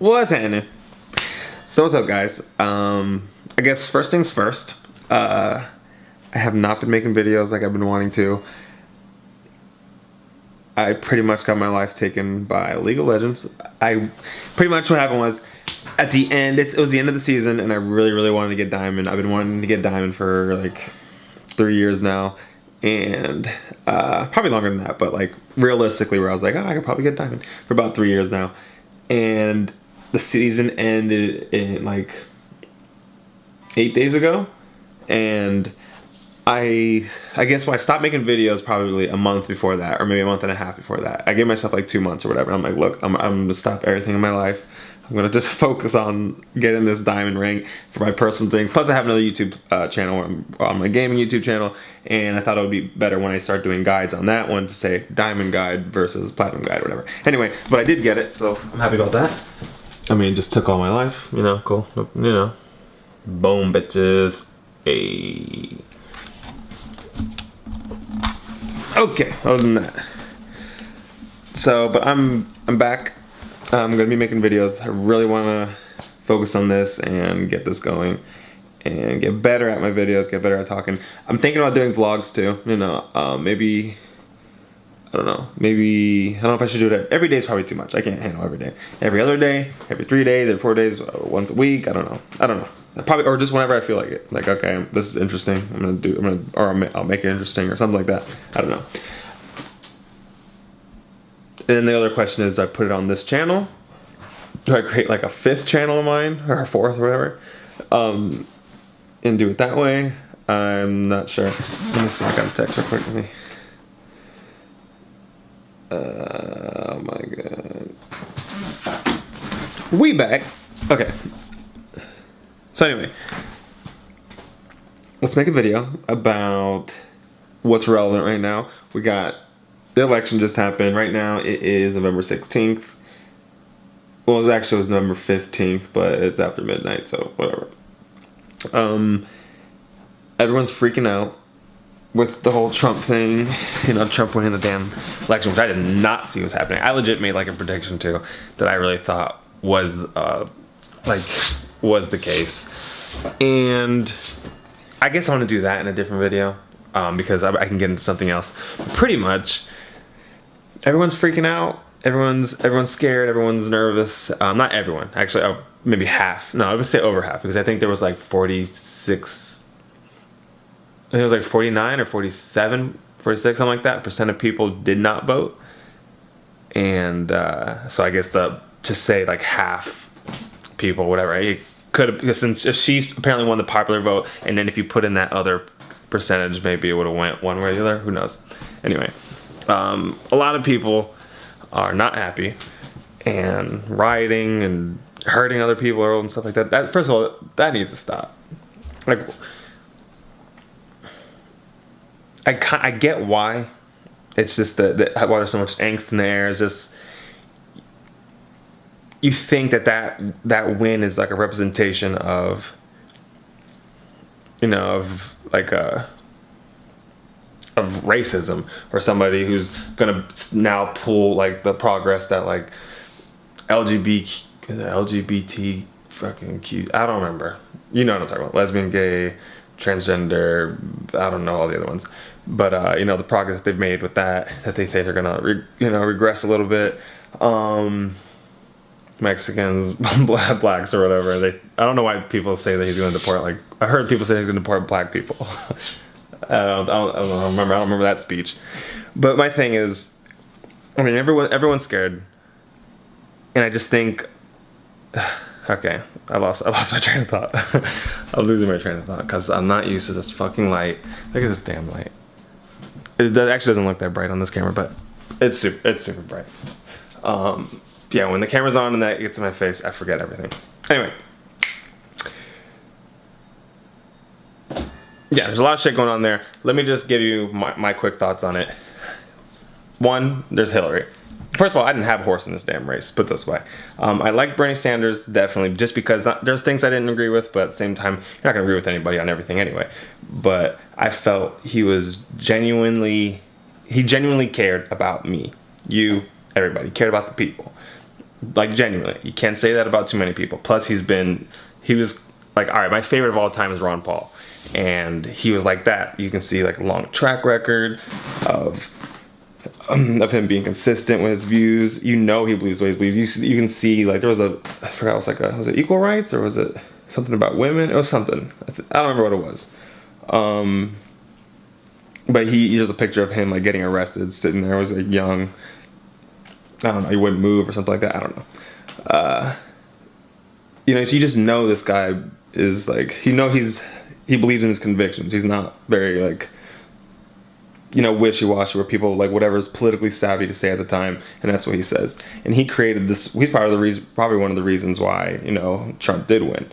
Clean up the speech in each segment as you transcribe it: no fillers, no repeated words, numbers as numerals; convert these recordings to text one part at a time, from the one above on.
What's happening? So what's up, guys? I guess first things first. I have not been making videos like I've been wanting to. I pretty much got my life taken by League of Legends. Pretty much what happened was, at the end, it was the end of the season, and I really wanted to get Diamond. I've been wanting to get Diamond for like 3 years now, and probably longer than that. But like realistically, where I was like, oh, I could probably get Diamond for about 3 years now, and the season ended in like 8 days ago, and I guess I stopped making videos probably a month before that, or maybe a month and a half before that. I gave myself like 2 months or whatever. I'm like, look, I'm gonna stop everything in my life. I'm gonna just focus on getting this diamond ring for my personal things. Plus, I have another YouTube channel on my gaming YouTube channel, and I thought it would be better when I start doing guides on that one to say diamond guide versus platinum guide or whatever. Anyway, but I did get it, so I'm happy about that. I mean, it just took all my life, you know, cool, you know. Boom, bitches. Ayy. Okay, other than that. So, but I'm back. I'm gonna be making videos. I really wanna focus on this and get this going and get better at my videos, get better at talking. I'm thinking about doing vlogs too, you know, maybe, I don't know if I should do it every day. Is probably too much. I can't handle every day. Every other day, every 3 days, every 4 days, once a week, I don't know. Probably, or just whenever I feel like it. Like, okay, this is interesting. I'll make it interesting or something like that. I don't know. And then the other question is, do I put it on this channel? Do I create like a 5th channel of mine or a 4th or whatever? And do it that way? I'm not sure. Let me see. I got a text real quick. Let me. Oh my god. We back. Okay. So anyway, let's make a video about what's relevant right now. We got the election just happened. Right now it is November 16th. Well, it was November 15th, but it's after midnight, so whatever. Everyone's freaking out with the whole Trump thing. You know, Trump winning the damn election, which I did not see was happening. I legit made like a prediction too that I really thought was the case. And I guess I want to do that in a different video because I can get into something else. But pretty much everyone's freaking out. Everyone's scared. Everyone's nervous. Not everyone, actually. Maybe half. No, I would say over half, because I think there was like 46. I think it was like 49 or 47, 46, something like that, percent of people did not vote. And so I guess to say like half people, whatever, it could have, because since if she apparently won the popular vote, and then if you put in that other percentage, maybe it would have went one way or the other. Who knows? Anyway, a lot of people are not happy and rioting and hurting other people and stuff like that. First of all, that needs to stop. Like, I get why. It's just that why there's so much angst in the air. It's just, you think that win is like a representation of, you know, of like of racism, or somebody who's gonna now pull like the progress that like LGBT fucking Q, I don't remember. You know what I'm talking about. Lesbian, gay, transgender, I don't know all the other ones. But, you know, the progress that they've made with that they think are gonna, regress a little bit. Mexicans, blacks or whatever. I don't know why people say that he's gonna deport, like, I heard people say he's gonna deport black people. I don't remember that speech. But my thing is, I mean, everyone's scared. And I just think, okay, I lost my train of thought. I'm losing my train of thought because I'm not used to this fucking light. Look at this damn light. It actually doesn't look that bright on this camera, but it's super bright. Yeah, when the camera's on and that gets in my face, I forget everything. Anyway. Yeah, there's a lot of shit going on there. Let me just give you my quick thoughts on it. One, there's Hillary. First of all, I didn't have a horse in this damn race, put it this way. I like Bernie Sanders, definitely, just because there's things I didn't agree with, but at the same time, you're not going to agree with anybody on everything anyway. But I felt he genuinely cared about me, you, everybody, cared about the people. Like, genuinely, you can't say that about too many people. Plus, he was like, all right, my favorite of all time is Ron Paul, and he was like that. You can see like a long track record of him being consistent with his views. You know, he believes what he believes. You can see, like, there was I forgot, was it equal rights, or was it something about women? It was something. I don't remember what it was. But there's a picture of him like getting arrested, sitting there, was like young. I don't know, he wouldn't move or something like that. I don't know. So you just know this guy is like, he believes in his convictions. He's not very like, wishy-washy, where people like whatever's politically savvy to say at the time, and that's what he says. And he created this. He's probably one of the reasons why Trump did win,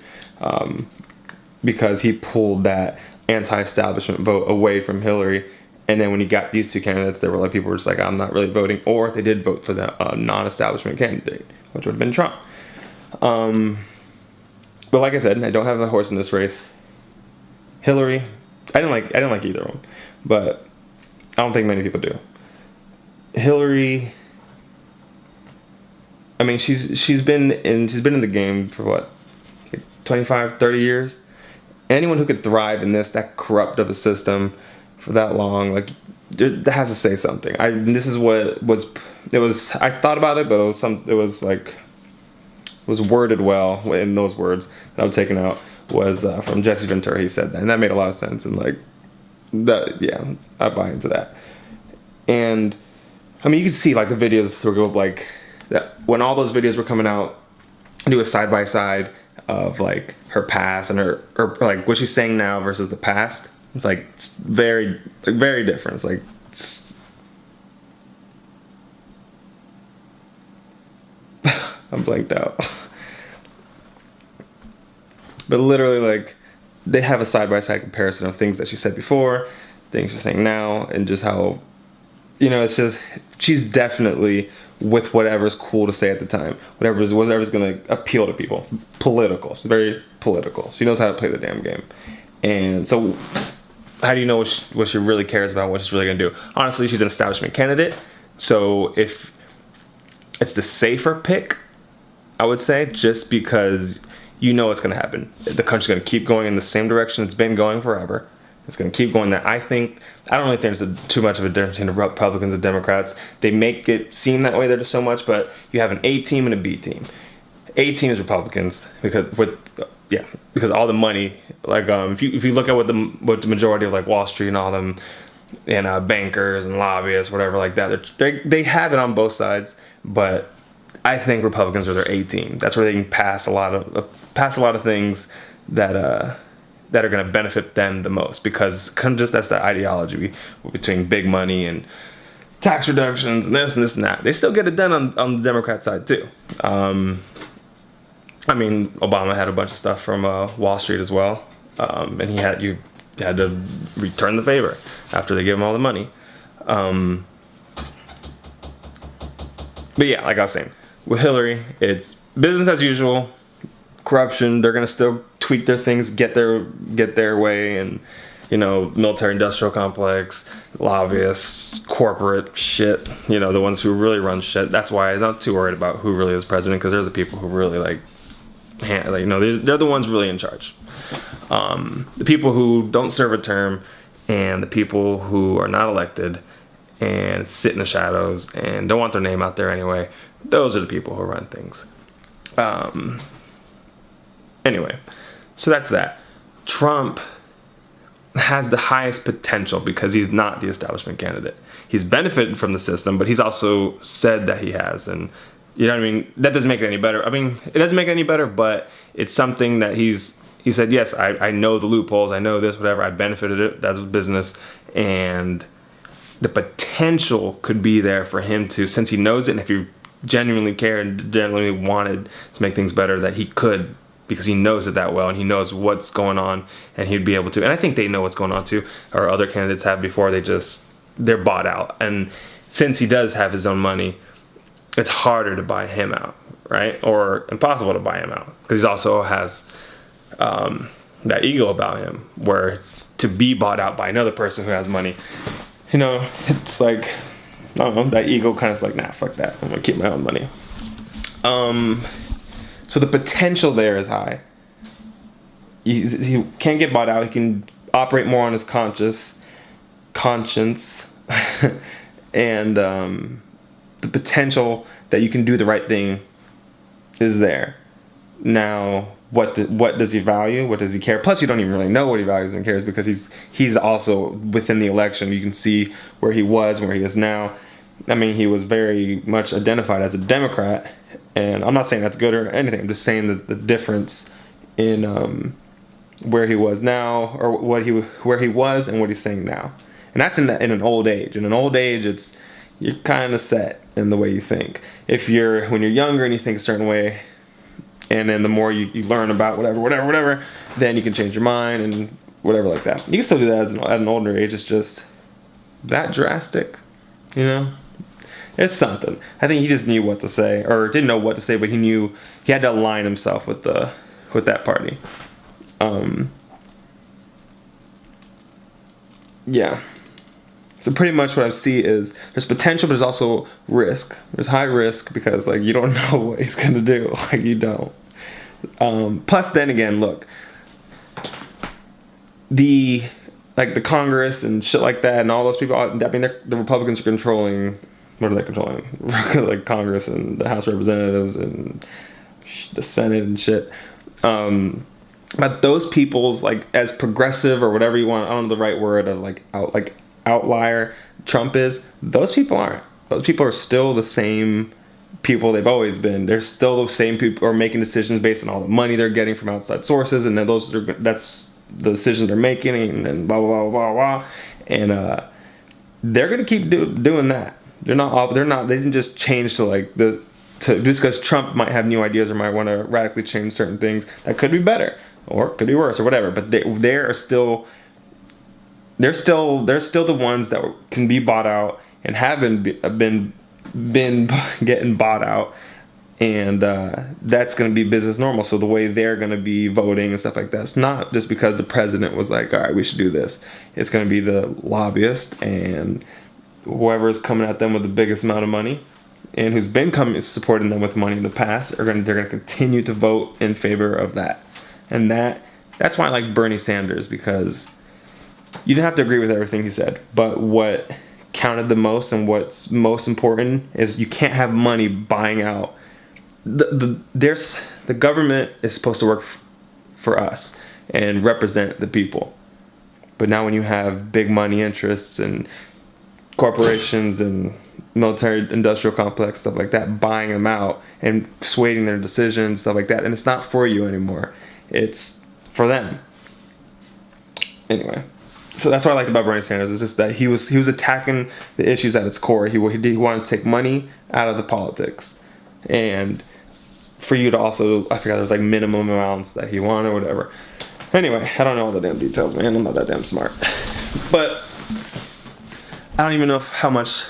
because he pulled that anti-establishment vote away from Hillary. And then when you got these two candidates, people were just like, I'm not really voting, or they did vote for the non-establishment candidate, which would have been Trump. But like I said, I don't have a horse in this race. Hillary, I didn't like either of them, but I don't think many people do. Hillary, I mean, she's been in the game for what, 25, 30 years. Anyone who could thrive in that corrupt of a system for that long, like, that has to say something. This is what it was. I thought about it, but it was worded well in those words that I was taking out, was from Jesse Ventura. He said that, and that made a lot of sense. And like that, yeah, I buy into that. And I mean, you could see like the videos through like that when all those videos were coming out, do a side by side of like her past and her like what she's saying now versus the past. It's like very different. It's like I'm blanked out. But literally, like, they have a side-by-side comparison of things that she said before, things she's saying now, and just how, it's just, she's definitely with whatever's cool to say at the time, whatever's going to appeal to people. Political. She's very political. She knows how to play the damn game. And so, how do you know what she really cares about, what she's really going to do? Honestly, she's an establishment candidate, so if it's the safer pick, I would say, just because what's going to happen. The country's going to keep going in the same direction it's been going forever. It's going to keep going there. I don't really think there's too much of a difference between the Republicans and Democrats. They make it seem that way there so much, but you have an A team and a B team. A team is Republicans because all the money, like if you look at what the majority of like Wall Street and all them and bankers and lobbyists, whatever like that, they have it on both sides, but I think Republicans are their A team. That's where they can pass a lot of things that are going to benefit them the most, because that's the ideology between big money and tax reductions and this and that. They still get it done on the Democrat side too. I mean, Obama had a bunch of stuff from Wall Street as well, and you had to return the favor after they give him all the money. But yeah, like I was saying, with Hillary, it's business as usual, corruption. They're gonna still tweak their things, get their way, and military-industrial complex, lobbyists, corporate shit. The ones who really run shit. That's why I'm not too worried about who really is president, because they're the people who really they're the ones really in charge. The people who don't serve a term and the people who are not elected and sit in the shadows and don't want their name out there anyway, those are the people who run things. Anyway, so that's that. Trump has the highest potential because he's not the establishment candidate. He's benefited from the system, but he's also said that he has, and you know what I mean? That doesn't make it any better. I mean, it doesn't make it any better, but it's something that he said, yes, I know the loopholes, I know this, whatever, I benefited it, that's business, and the potential could be there for him to, since he knows it, and if he genuinely cared and genuinely wanted to make things better, that he could, because he knows it that well, and he knows what's going on, and he'd be able to, and I think they know what's going on too, or other candidates have before, they're bought out, and since he does have his own money, it's harder to buy him out, right? Or impossible to buy him out, because he also has that ego about him, where to be bought out by another person who has money, it's like, I don't know, that ego kind of is like, nah, fuck that, I'm gonna keep my own money. So the potential there is high. He can't get bought out. He can operate more on his conscience, and the potential that you can do the right thing is there. Now, what does he value? What does he care? Plus, you don't even really know what he values and cares, because he's also within the election. You can see where he was, where he is now. I mean, he was very much identified as a Democrat, and I'm not saying that's good or anything. I'm just saying that the difference in where he was now, or where he was and what he's saying now, and that's in an old age. In an old age, you're kind of set in the way you think. When you're younger and you think a certain way, and then the more you learn about whatever, then you can change your mind and whatever like that. You can still do that at an older age. It's just that drastic, you know? It's something. I think he just knew what to say, or didn't know what to say, but he knew he had to align himself with that party. Yeah. So pretty much what I see is there's potential, but there's also risk. There's high risk because you don't know what he's gonna do. You don't. Plus, then again, look, the Congress and shit like that, and all those people. I mean, the Republicans are controlling. What are they controlling? Like Congress and the House of Representatives and the Senate and shit. But those people's as progressive or whatever you want. I don't know the right word of outlier Trump is. Those people aren't. Those people are still the same people they've always been. They're still the same people who are making decisions based on all the money they're getting from outside sources, and then that's the decisions they're making, and blah blah blah blah blah. And they're gonna keep doing that. They're not. They didn't just change to just because Trump might have new ideas or might want to radically change certain things that could be better or could be worse or whatever. But they're still the ones that can be bought out and have been getting bought out, and that's going to be business normal. So the way they're going to be voting and stuff like that, it's not just because the president was like, all right, we should do this. It's going to be the lobbyist and whoever's coming at them with the biggest amount of money and who's been supporting them with money in the past they're going to continue to vote in favor of that. And that's why I like Bernie Sanders, because you didn't have to agree with everything he said, but what counted the most and what's most important is you can't have money buying out. The government is supposed to work for us and represent the people. But now when you have big money interests and corporations and military industrial complex, stuff like that, buying them out and swaying their decisions, stuff like that, and it's not for you anymore. It's for them. Anyway. So that's what I liked about Bernie Sanders, is just that he was attacking the issues at its core. He wanted to take money out of the politics, and for you to also, I forgot there was minimum amounts that he wanted or whatever. Anyway, I don't know all the damn details, man. I'm not that damn smart, but I don't even know how much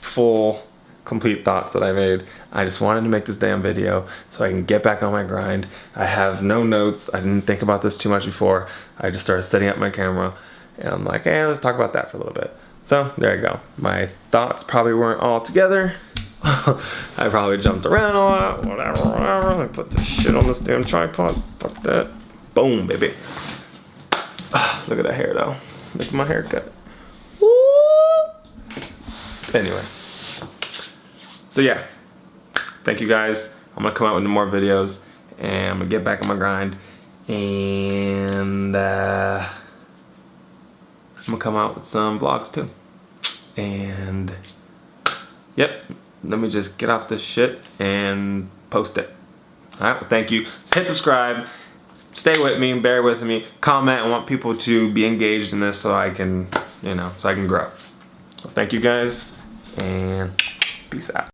full, complete thoughts that I made. I just wanted to make this damn video so I can get back on my grind. I have no notes. I didn't think about this too much before. I just started setting up my camera. And I'm like, hey, let's talk about that for a little bit. So there you go. My thoughts probably weren't all together. I probably jumped around a lot, whatever. I put this shit on this damn tripod. Fuck that. Boom, baby. Look at that hair, though. Look at my haircut. Woo! Anyway. So yeah. Thank you guys. I'm going to come out with more videos. And I'm going to get back on my grind. And I'm gonna come out with some vlogs too. And yep, let me just get off this shit and post it. Alright, well, thank you. Hit subscribe, stay with me, bear with me, comment. I want people to be engaged in this so I can, so I can grow. So thank you guys, and peace out.